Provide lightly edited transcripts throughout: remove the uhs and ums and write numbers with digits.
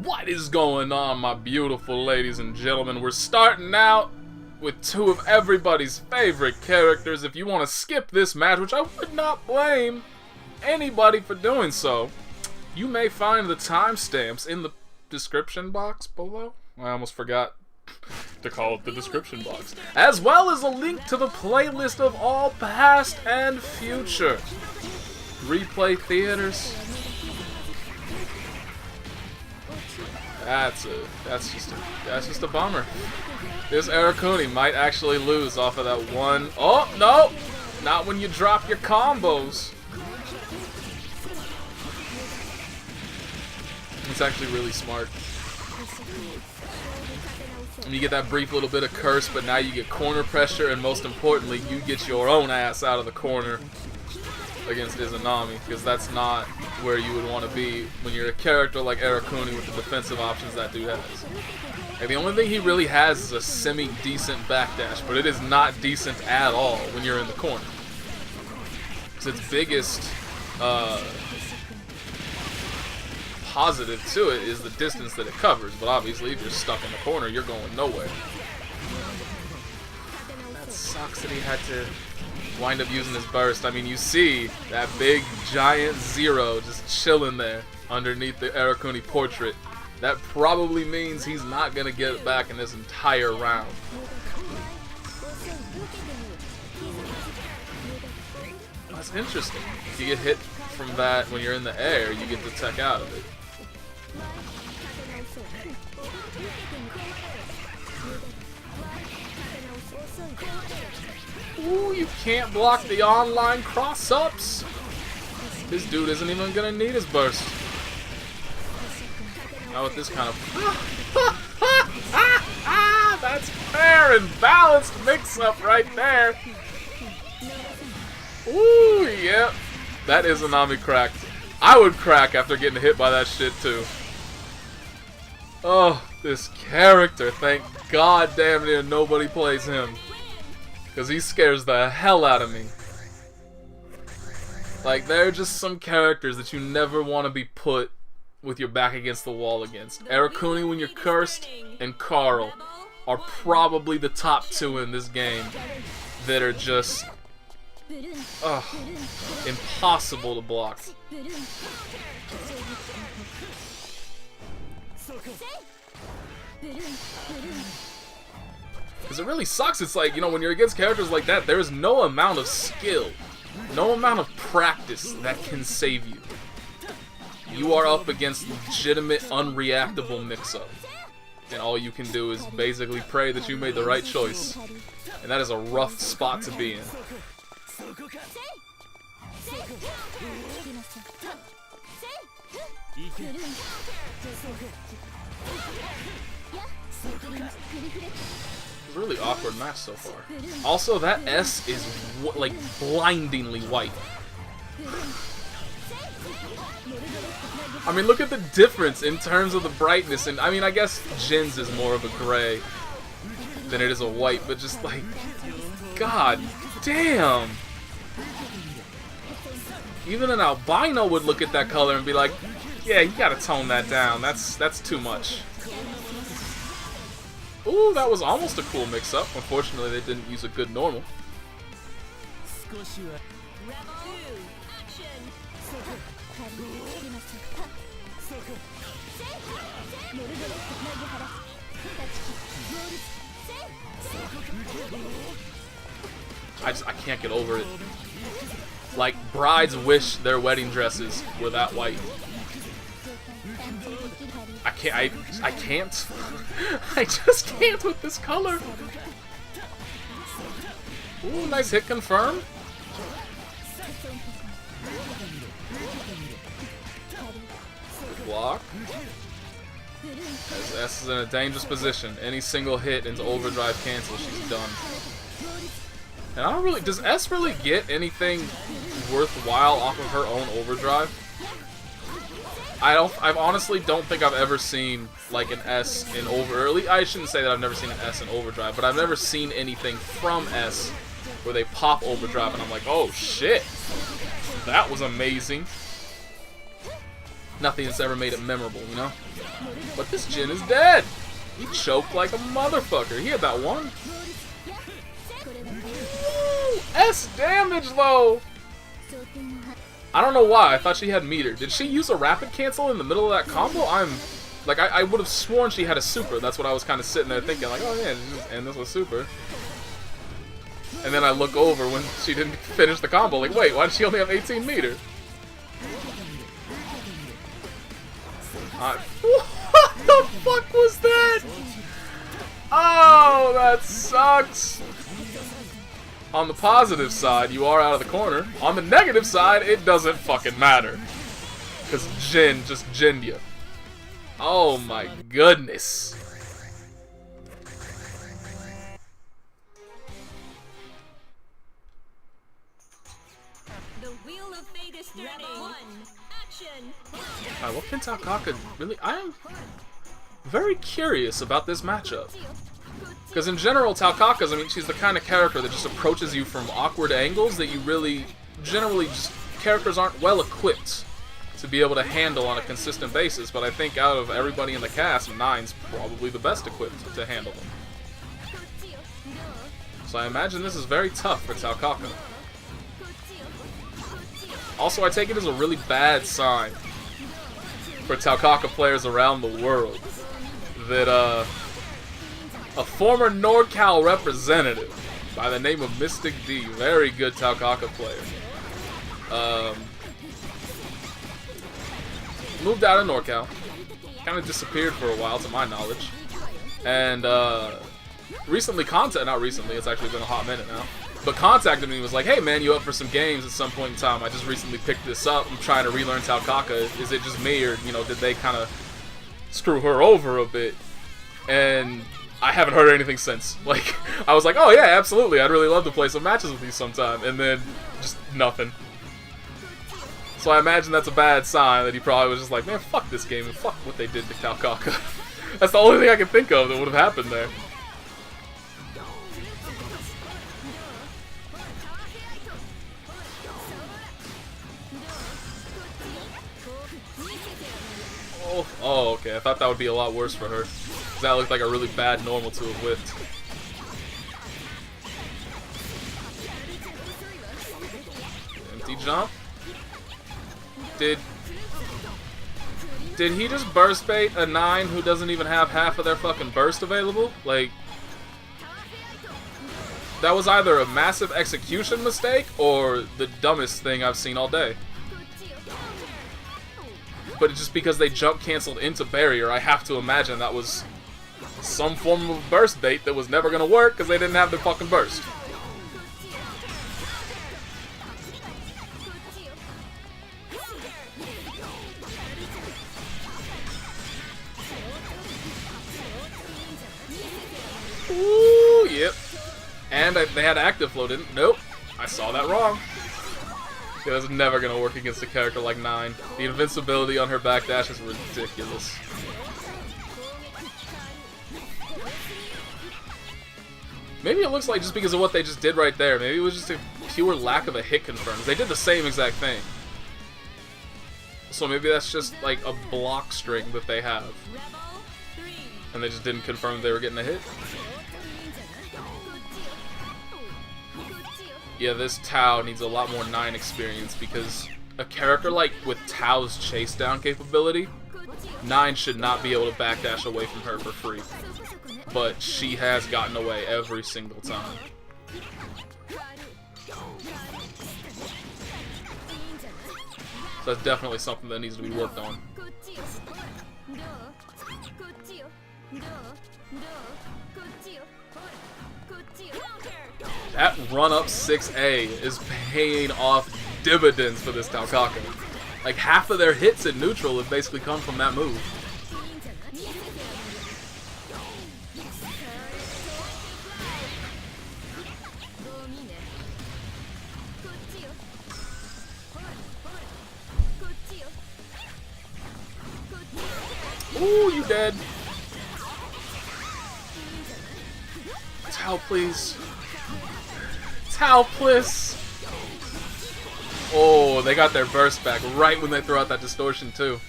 What is going on, my beautiful ladies and gentlemen? We're starting out with two of everybody's favorite characters. If you want to skip this match, which I would not blame anybody for doing so, you may find the timestamps in the description box below. I almost forgot to call it the description box. As well as a link to the playlist of all past and future replay theaters. That's just a bummer. This Arakune might actually lose off of that one. Oh no! Not when you drop your combos. It's actually really smart. You get that brief little bit of curse, but now you get corner pressure, and most importantly, you get your own ass out of the corner against Izanami, because that's not where you would want to be when you're a character like Arakune with the defensive options that dude has. And the only thing he really has is a semi-decent backdash, but it is not decent at all when you're in the corner. Because its biggest positive to it is the distance that it covers, but obviously if you're stuck in the corner, you're going nowhere. That sucks that he had to wind up using his burst. I mean, you see that big giant zero just chilling there underneath the Arakune portrait. That probably means he's not going to get it back in this entire round. That's interesting. If you get hit from that when you're in the air, you get the tech out of it. Ooh, you can't block the online cross-ups. This dude isn't even gonna need his burst. Now with this kind of... That's fair and balanced mix-up right there. Ooh, yep. That Izanami cracked. I would crack after getting hit by that shit too. Oh, this character. Thank God damn near nobody plays him. Because he scares the hell out of me. Like, there are just some characters that you never want to be put with your back against the wall against. Arakune when you're cursed, and Carl are probably the top two in this game that are just impossible to block. Because it really sucks. It's like, you know, when you're against characters like that, there is no amount of skill, no amount of practice that can save you. You are up against legitimate, unreactable mix-up. And all you can do is basically pray that you made the right choice. And that is a rough spot to be in. Really awkward match so far. Also, that S is like blindingly white. I mean, look at the difference in terms of the brightness, and I mean, I guess Jin's is more of a gray than it is a white, but just like, god damn. Even an albino would look at that color and be like, yeah, you gotta tone that down. That's too much. Ooh, that was almost a cool mix-up. Unfortunately, they didn't use a good normal. I can't get over it. Like, brides wish their wedding dresses were that white. I can't. I just can't with this color. Ooh, nice hit confirm. Block. As S is in a dangerous position. Any single hit into overdrive cancel, she's done. And I don't really... Does S really get anything worthwhile off of her own overdrive? I honestly don't think I've ever seen like an S in over. I shouldn't say that I've never seen an S in overdrive, but I've never seen anything from S where they pop overdrive and I'm like, oh shit, that was amazing. nothing that's ever made it memorable, you know? But this Jin is dead! He choked like a motherfucker. He had that one. Woo! S damage, though! I don't know why. I thought she had meter. Did she use a rapid cancel in the middle of that combo? I would have sworn she had a super. That's what I was kind of sitting there thinking, like, oh yeah, just end this with super. And then I look over when she didn't finish the combo, like, wait, why did she only have 18 meter? What the fuck was that? Oh, that sucks. On the positive side, you are out of the corner. On the negative side, it doesn't fucking matter. Because Jin just Jinned you. Oh my goodness. The wheel of fate is turning. Action. Alright, what can Taokaka really... I'm very curious about this matchup. Because in general, Taokaka's, I mean, she's the kind of character that just approaches you from awkward angles that you really... Generally, just characters aren't well equipped to be able to handle on a consistent basis, but I think out of everybody in the cast, Nine's probably the best equipped to handle them. So I imagine this is very tough for Taokaka. Also, I take it as a really bad sign for Taokaka players around the world that a former NorCal representative by the name of Mystic D, very good Taokaka player, moved out of NorCal, kind of disappeared for a while to my knowledge, and recently not recently, it's actually been a hot minute now, but contacted me and was like, hey man, you up for some games at some point in time? I just recently picked this up, I'm trying to relearn Taokaka, is it just me, or, you know, did they kind of screw her over a bit? And I haven't heard anything since. Like, I was like, oh yeah, absolutely, I'd really love to play some matches with you sometime, and then just nothing. So I imagine that's a bad sign that he probably was just like, man, fuck this game and fuck what they did to Taokaka. That's the only thing I can think of that would have happened there. Oh, okay. I thought that would be a lot worse for her. 'Cause that looked like a really bad normal to have whipped. Empty jump. Did he just burst bait a 9 who doesn't even have half of their fucking burst available? Like, that was either a massive execution mistake or the dumbest thing I've seen all day. But it's just because they jump canceled into barrier, I have to imagine that was some form of burst bait that was never gonna work because they didn't have the fucking burst. Ooh, yep. And they had active flow, didn't? Nope. I saw that wrong. It was never gonna work against a character like 9. The invincibility on her backdash is ridiculous. Maybe it looks like just because of what they just did right there. Maybe it was just a pure lack of a hit confirms. They did the same exact thing. So maybe that's just like a block string that they have. And they just didn't confirm they were getting a hit. Yeah, this Tao needs a lot more 9 experience because a character like with Tao's chase down capability, 9 should not be able to backdash away from her for free. But she has gotten away every single time. So that's definitely something that needs to be worked on. That run-up 6A is paying off dividends for this Taokaka. Like, half of their hits in neutral have basically come from that move. Ooh, you dead. Tao, please. Tao, please. Oh, they got their burst back right when they throw out that distortion, too.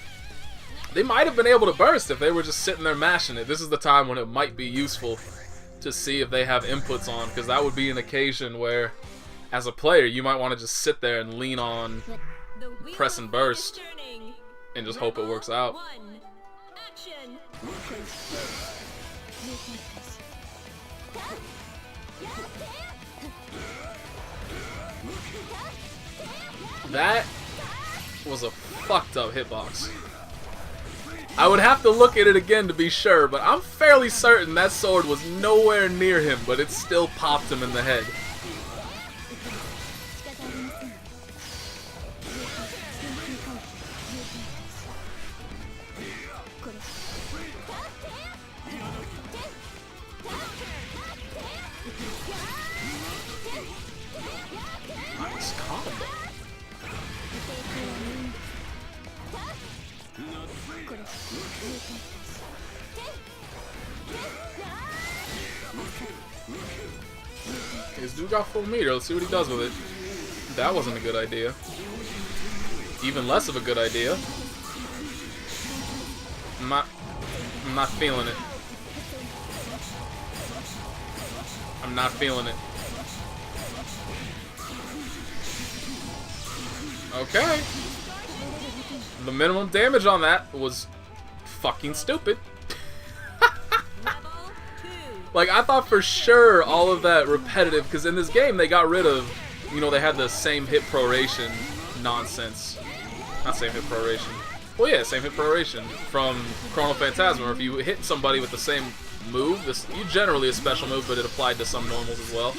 They might have been able to burst if they were just sitting there mashing it. This is the time when it might be useful to see if they have inputs on, because that would be an occasion where, as a player, you might want to just sit there and lean on press and burst and just hope it works out. That was a fucked up hitbox. I would have to look at it again to be sure, but I'm fairly certain that sword was nowhere near him, but it still popped him in the head. Nice combo. This dude got full meter. Let's see what he does with it. That wasn't a good idea. Even less of a good idea. I'm not feeling it. I'm not feeling it. Okay. The minimum damage on that was fucking stupid. Like, I thought for sure all of that repetitive, because in this game they got rid of, you know, they had the same hit proration nonsense. Not same hit proration. Well, yeah, same hit proration from Chrono Phantasma, where if you hit somebody with the same move, this generally a special move, but it applied to some normals as well.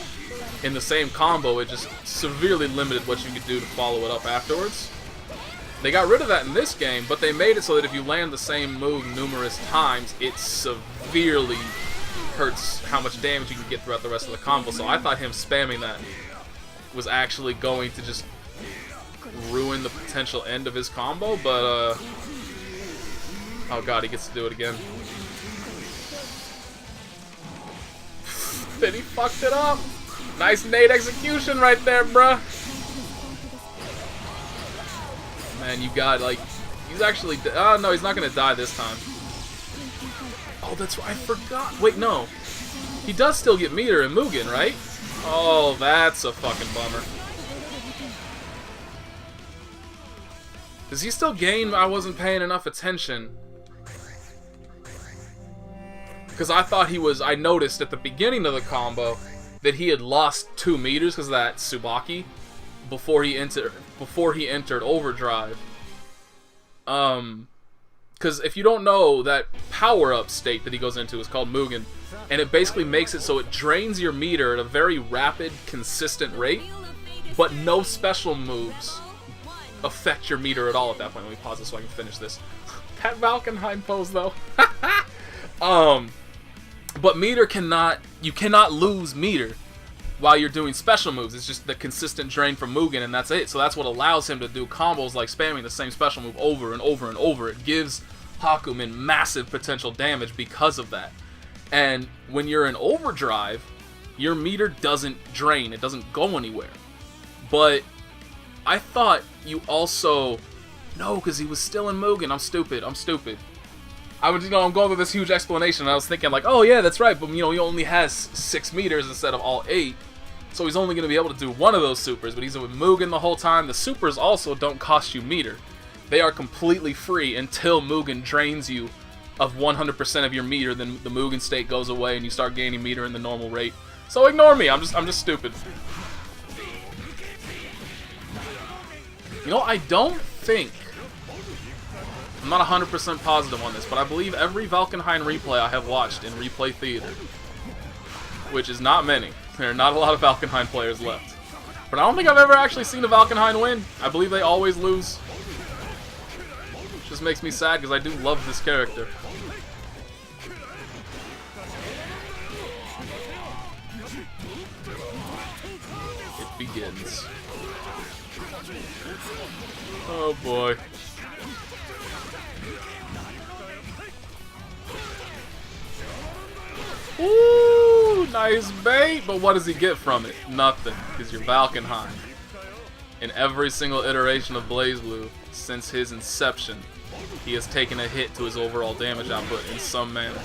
In the same combo, it just severely limited what you could do to follow it up afterwards. They got rid of that in this game, but they made it so that if you land the same move numerous times, it severely hurts how much damage you can get throughout the rest of the combo. So I thought him spamming that was actually going to just ruin the potential end of his combo, but oh god, he gets to do it again. Then he fucked it up. Nice nade execution right there, bruh. Man, you got, like, he's actually, oh no, he's not gonna die this time. Oh, that's right, I forgot. Wait, no. He does still get meter in Mugen, right? Oh, that's a fucking bummer. Does he still gain? I wasn't paying enough attention. Because I thought he was, I noticed at the beginning of the combo that he had lost 2 meters because of that Tsubaki before he entered overdrive. Because if you don't know, that power-up state that he goes into is called Mugen, and it basically makes it so it drains your meter at a very rapid, consistent rate, but no special moves affect your meter at all at that point. Let me pause this so I can finish this. That Valkenhayn pose, though. But meter you cannot lose meter while you're doing special moves. It's just the consistent drain from Mugen, and that's it. So that's what allows him to do combos like spamming the same special move over and over and over. It gives Hakumen massive potential damage because of that. And when you're in overdrive, your meter doesn't drain. It doesn't go anywhere. But I thought you also... No, because he was still in Mugen. I'm stupid. I'm going through this huge explanation, and I was thinking like, oh yeah, that's right, but he only has 6 meters instead of all 8, so he's only going to be able to do one of those supers, but he's with Mugen the whole time. The supers also don't cost you meter. They are completely free until Mugen drains you of 100% of your meter, then the Mugen state goes away and you start gaining meter in the normal rate. So ignore me, I'm just stupid. I don't think... I'm not 100% positive on this, but I believe every Valkenhayn replay I have watched in Replay Theater, which is not many. There are not a lot of Valkenhayn players left. But I don't think I've ever actually seen a Valkenhayn win. I believe they always lose. Which just makes me sad because I do love this character. It begins. Oh boy. Ooh, nice bait, but what does he get from it? Nothing, because you're Valkenhayn. In every single iteration of BlazBlue, since his inception, he has taken a hit to his overall damage output in some manner.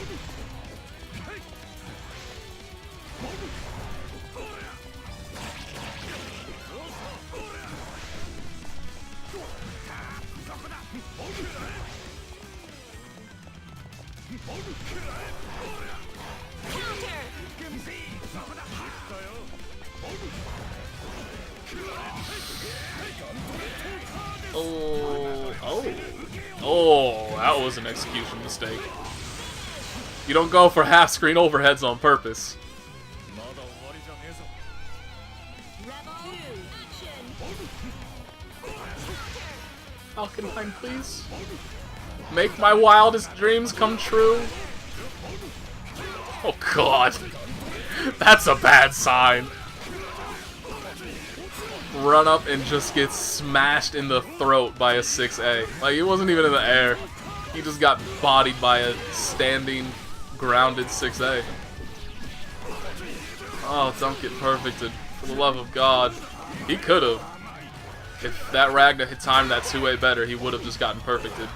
Oh, that was an execution mistake. You don't go for half-screen overheads on purpose. Valkenhayn, please. Make my wildest dreams come true. Oh god. That's a bad sign. Run up and just get smashed in the throat by a 6A. Like, he wasn't even in the air. He just got bodied by a standing, grounded 6A. Oh, don't get perfected. For the love of God. He could have. If that Ragna had timed that 2A better, he would have just gotten perfected.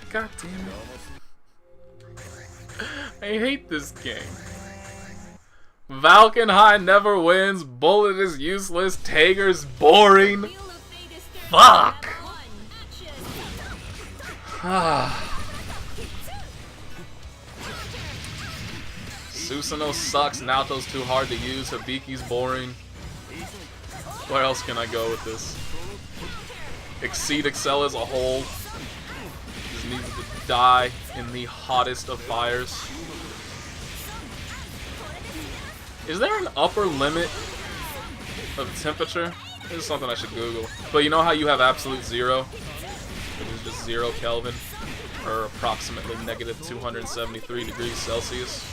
God damn it. I hate this game. Valkenhayn never wins, Bullet is useless, Tager's boring. Fuck! Susanoo sucks, Naoto's too hard to use, Hibiki's boring. Where else can I go with this? Exceed Excel as a whole. Just needs to die in the hottest of fires. Is there an upper limit of temperature? This is something I should Google. But you know how you have absolute zero? Which is just 0 Kelvin, or approximately negative 273 degrees Celsius.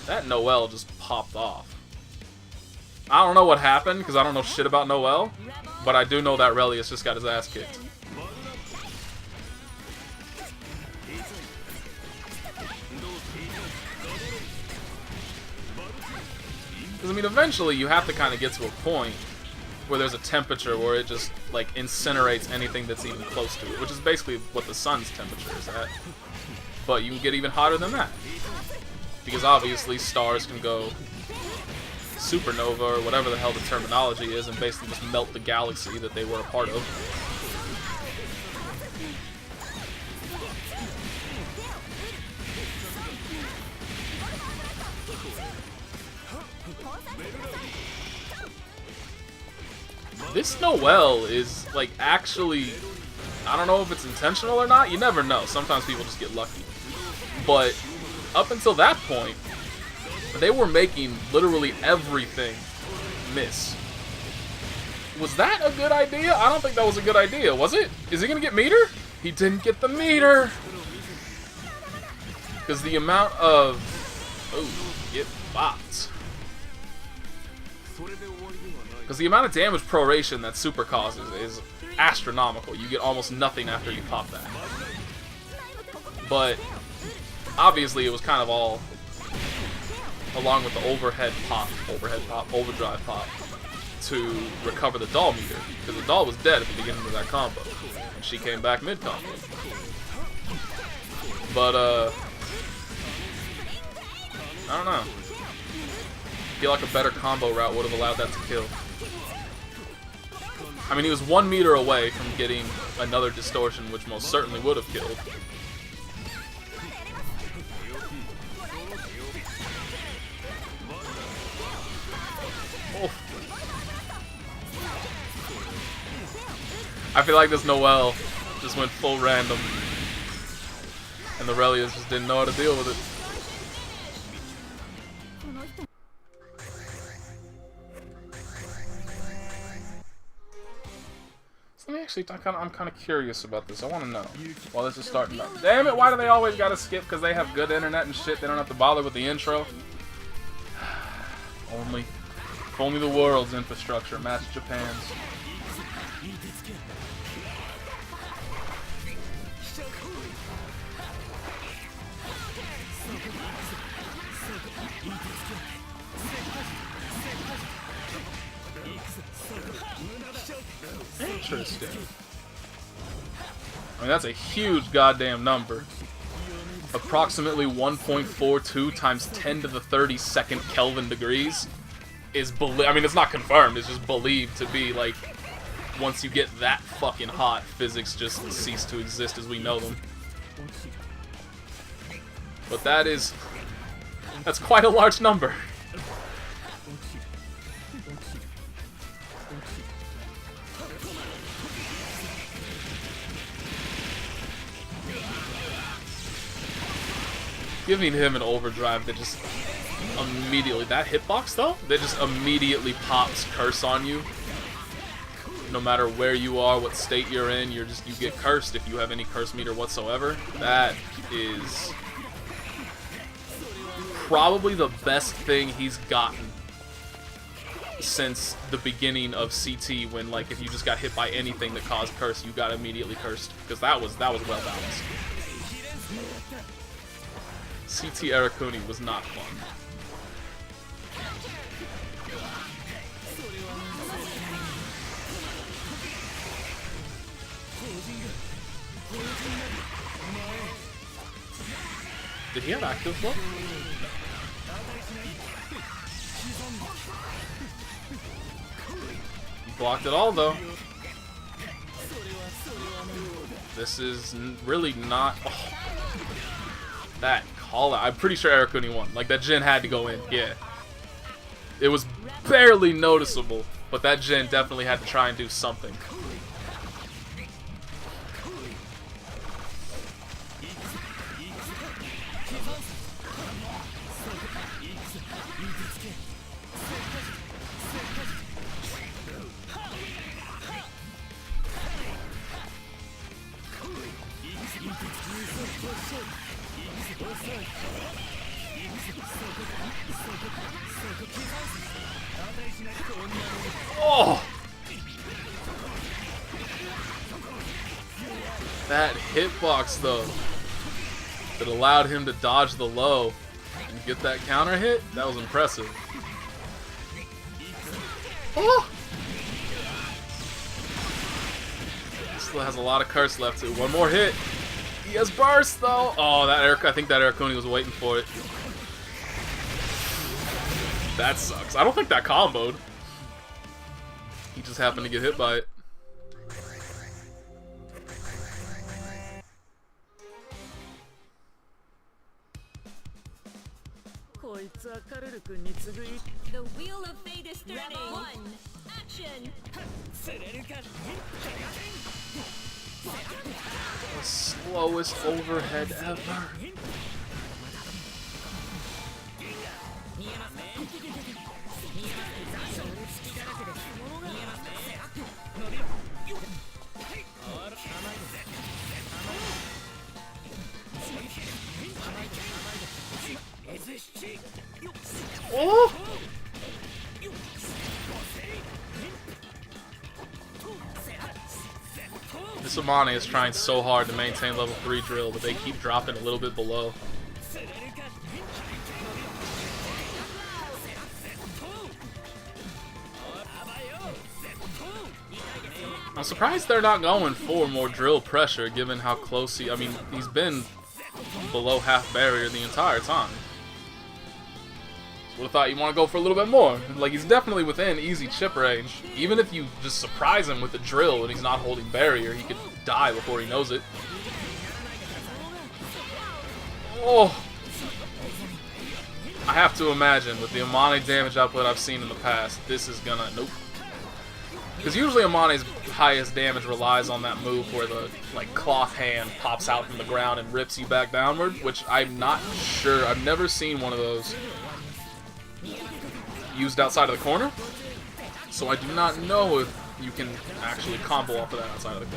That Noel just popped off. I don't know what happened, because I don't know shit about Noel, but I do know that Relius just got his ass kicked. Because, I mean, eventually you have to kind of get to a point where there's a temperature where it just, like, incinerates anything that's even close to it, which is basically what the sun's temperature is at. But you can get even hotter than that. Because obviously stars can go supernova or whatever the hell the terminology is and basically just melt the galaxy that they were a part of. This Noel is, like, actually, I don't know if it's intentional or not. You never know. Sometimes people just get lucky. But up until that point, they were making literally everything miss. Was that a good idea? I don't think that was a good idea, was it? Is he going to get meter? He didn't get the meter. Because the amount of... Oh, get bopped. Because the amount of damage proration that super causes is astronomical. You get almost nothing after you pop that. But obviously it was kind of all along with the overdrive pop to recover the doll meter. Because the doll was dead at the beginning of that combo. And she came back mid-combo. But, I don't know. I feel like a better combo route would have allowed that to kill. I mean, he was 1 meter away from getting another distortion, which most certainly would have killed. Oh. I feel like this Noel just went full random. And the Relius just didn't know how to deal with it. Actually, I'm kind of curious about this. I want to know. Well, this is starting up. Damn it, why do they always gotta skip? Because they have good internet and shit. They don't have to bother with the intro. If only the world's infrastructure matched Japan's. Interesting. I mean, that's a huge goddamn number. Approximately 1.42 times 10 to the 32nd Kelvin degrees is I mean, it's not confirmed, it's just believed to be, like, once you get that fucking hot, physics just cease to exist as we know them. But that's quite a large number. Giving him an overdrive that just immediately, that hitbox though, that just immediately pops curse on you. No matter where you are, what state you're in, you get cursed if you have any curse meter whatsoever. That is probably the best thing he's gotten since the beginning of CT, when, like, if you just got hit by anything that caused curse, you got immediately cursed, because that was well balanced. CT Arakune was not fun. Did he have active flow? He blocked it all, though. This is really not... Oh. That call out. I'm pretty sure Arakune won. Like, that gen had to go in. Yeah. It was barely noticeable, but that gen definitely had to try and do something. Oh! That hitbox, though, that allowed him to dodge the low and get that counter hit, that was impressive. Oh! Still has a lot of curse left, too. One more hit. He has burst, though. Oh, I think that Arakune was waiting for it. That sucks. I don't think that comboed. He just happened to get hit by it. The wheel of fate is turning. One, action. The slowest overhead ever. Oh! This Amane is trying so hard to maintain level 3 drill, but they keep dropping a little bit below. I'm surprised they're not going for more drill pressure, given how close I mean, he's been below half barrier the entire time. Would have thought you want to go for a little bit more. Like, he's definitely within easy chip range. Even if you just surprise him with the drill and he's not holding barrier, he could die before he knows it. Oh! I have to imagine, with the Amane damage output I've seen in the past, this is gonna... Nope. Because usually Amane's highest damage relies on that move where the, like, cloth hand pops out from the ground and rips you back downward, which I'm not sure. I've never seen one of those used outside of the corner, so I do not know if you can actually combo off of that outside of the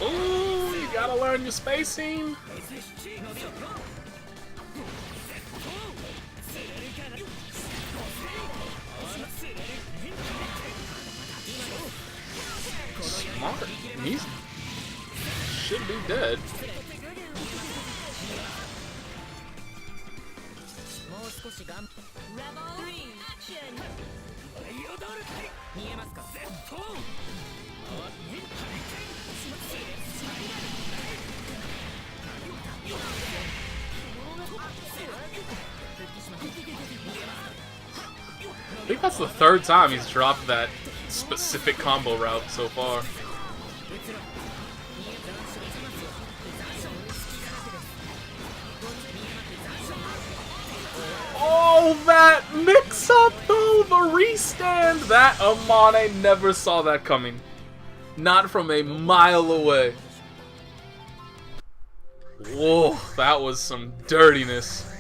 corner. Ooh, you gotta learn your spacing. Smart. He should be dead. Rebel 3, action! I think that's the third time he's dropped that specific combo route so far. Oh, that mix-up though! The restand! That Amane never saw that coming. Not from a mile away. Whoa, that was some dirtiness.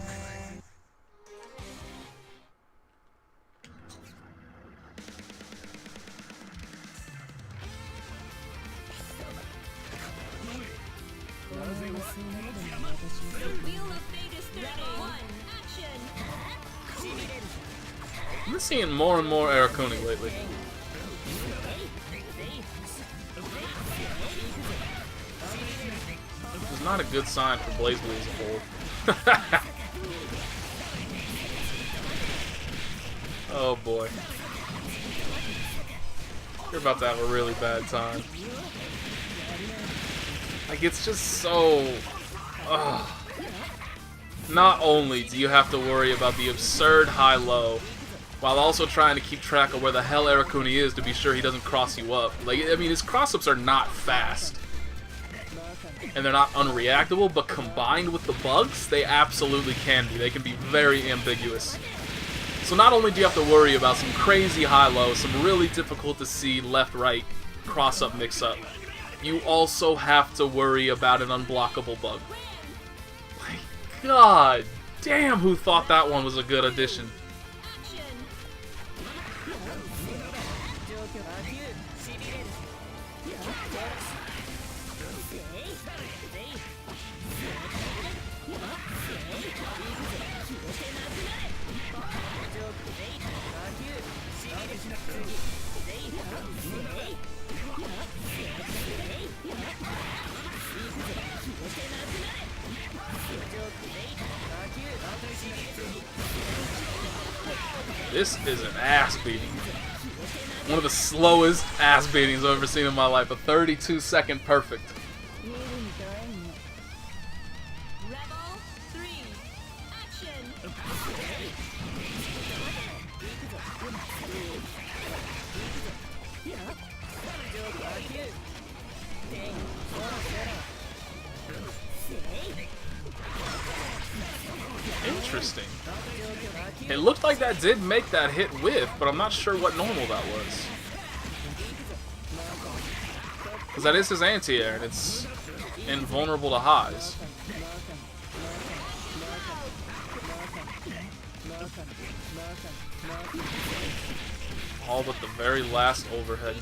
The wheel of fate is turning. 1, action! I've been seeing more and more Arakune lately. Which is not a good sign for BlazBlue as a whole. Oh boy. You're about to have a really bad time. Like, it's just so... Ugh. Not only do you have to worry about the absurd high-low, while also trying to keep track of where the hell Arakune is to be sure he doesn't cross you up. Like, I mean, his cross-ups are not fast. And they're not unreactable, but combined with the bugs, they absolutely can be. They can be very ambiguous. So not only do you have to worry about some crazy high-low, some really difficult to see left-right cross-up mix-up, you also have to worry about an unblockable bug. Like, god damn, who thought that one was a good addition? This is an ass beating. One of the slowest ass beatings I've ever seen in my life. A 32-second perfect. Rebel 3, action! Interesting. It looked like that did make that hit with, but I'm not sure what normal that was. Because that is his anti-air, and it's invulnerable to highs. All but the very last overhead.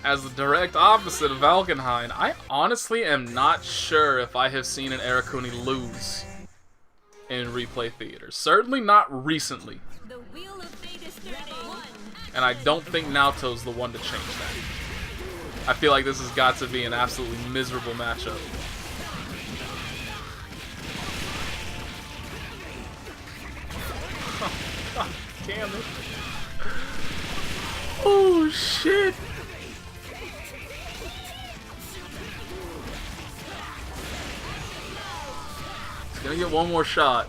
As the direct opposite of Valkenhayn, I honestly am not sure if I have seen an Arakune lose in replay theater. Certainly not recently. The wheel of fate is turning. 1, And I don't think Naoto's the one to change that. I feel like this has got to be an absolutely miserable matchup. God damn it. Oh shit. He's gonna get one more shot.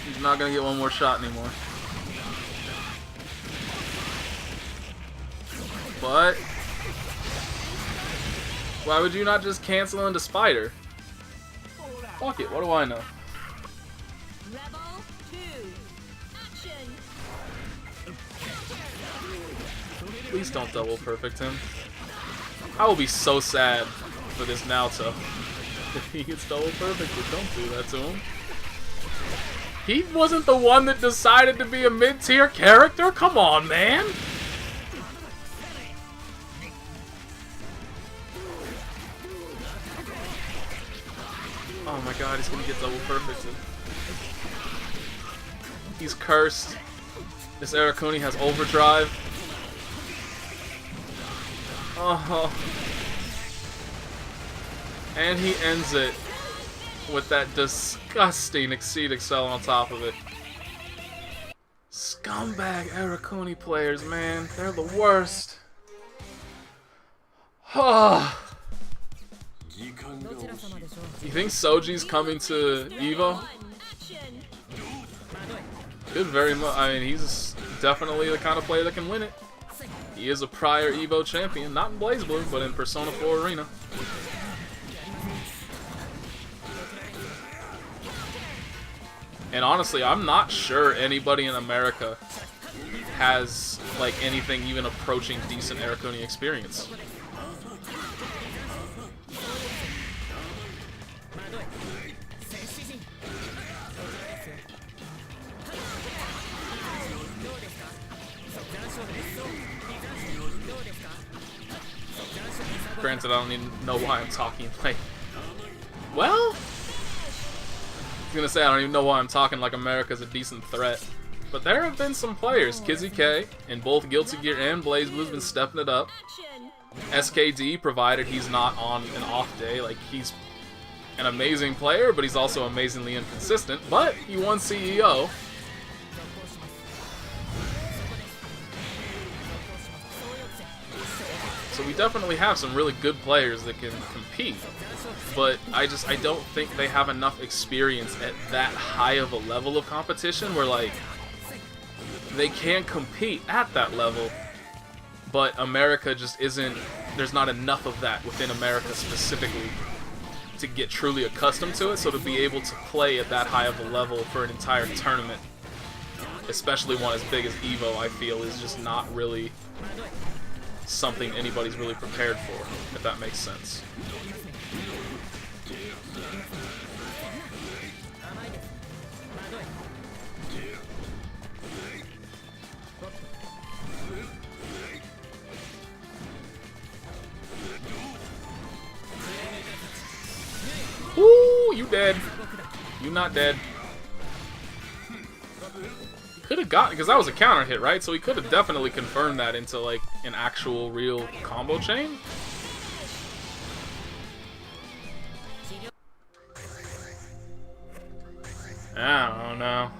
He's not gonna get one more shot anymore. But why would you not just cancel into Spider? Fuck it, what do I know? Rebel 2, action! Please don't double perfect him. I will be so sad for this Naoto if he gets double perfected. Don't do that to him. He wasn't the one that decided to be a mid-tier character? Come on, man! Oh my god, he's gonna get double perfected. He's cursed. This Arakune has overdrive. Oh. And he ends it with that disgusting Exceed Excel on top of it. Scumbag Arakune players, man. They're the worst. You think Soji's coming to Evo? Could very much. I mean, he's definitely the kind of player that can win it. He is a prior Evo champion, not in BlazBlue, but in Persona 4 Arena. And honestly, I'm not sure anybody in America has like anything even approaching decent Arakune experience. Granted, I don't even know why I'm talking like... Well? I was gonna say, I don't even know why I'm talking like America's a decent threat. But there have been some players. Kizzy K, in both Guilty Gear and BlazBlue's been stepping it up. SKD, provided he's not on an off day. Like, he's an amazing player, but he's also amazingly inconsistent. But he won CEO. So we definitely have some really good players that can compete, but I don't think they have enough experience at that high of a level of competition where, like, they can compete at that level, but America just isn't, there's not enough of that within America specifically to get truly accustomed to it, so to be able to play at that high of a level for an entire tournament, especially one as big as Evo, I feel is just not really something anybody's really prepared for, if that makes sense. Woo! You dead. You not dead. Could have gotten, because that was a counter hit, right? So he could have definitely confirmed that into like an actual real combo chain. I don't know.